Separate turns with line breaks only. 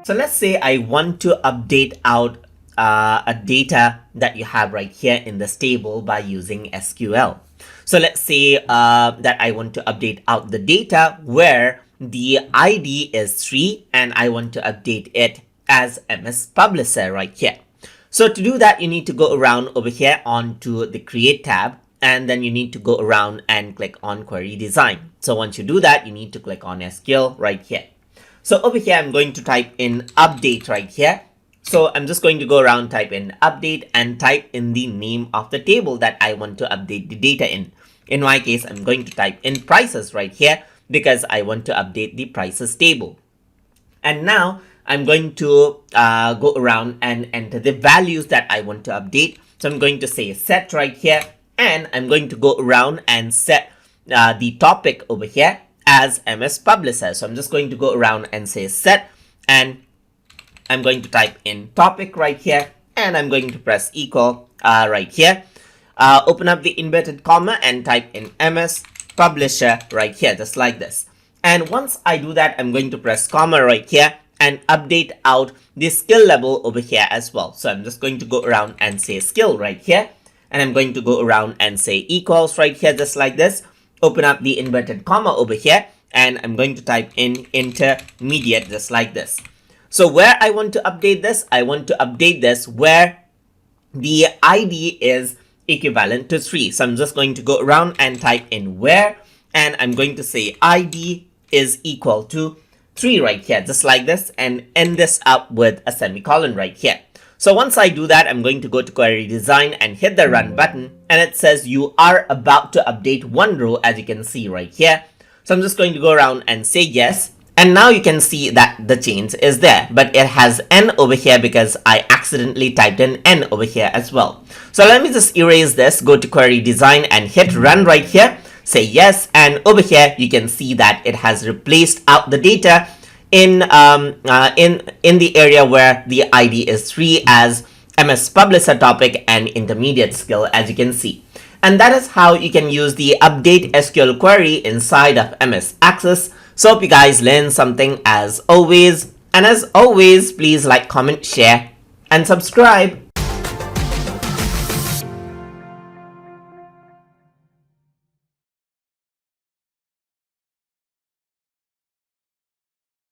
So let's say I want to update out a data that you have right here in this table by using SQL. So let's say that I want to update out the data where the ID is 3 and I want to update it as MS Publisher right here. So to do that, you need to go around over here onto the Create tab, and then you need to go around and click on Query Design. So once you do that, you need to click on SQL right here. So over here, I'm going to type in update right here. So I'm just going to go around, type in update and type in the name of the table that I want to update the data in. In my case, I'm going to type in prices right here because I want to update the prices table. And now I'm going to go around and enter the values that I want to update. So I'm going to say set right here, and I'm going to go around and set the topic over here as MS Publisher. So I'm just going to go around and say set, and I'm going to type in topic right here, and I'm going to press equal right here. Open up the inverted comma and type in MS Publisher right here, just like this. And once I do that, I'm going to press comma right here and update out the skill level over here as well. So I'm just going to go around and say skill right here, and I'm going to go around and say equals right here, just like this. Open up the inverted comma over here, and I'm going to type in intermediate, just like this. So where I want to update this, I want to update this where the ID is equivalent to 3. So I'm just going to go around and type in where, and I'm going to say ID is equal to 3 right here, just like this, and end this up with a semicolon right here. So once I do that, I'm going to go to Query Design and hit the Run button, and it says you are about to update one row, as you can see right here. So I'm just going to go around and say yes, and now you can see that the change is there, but it has N over here because I accidentally typed in N over here as well. So let me just erase this, go to Query Design and hit Run right here, say yes, and over here you can see that it has replaced out the data in the area where the ID is 3 as MS Publisher topic and intermediate skill, as you can see. And that is how you can use the update SQL query inside of MS Access. So hope you guys learned something as always. And as always, please like, comment, share, and subscribe.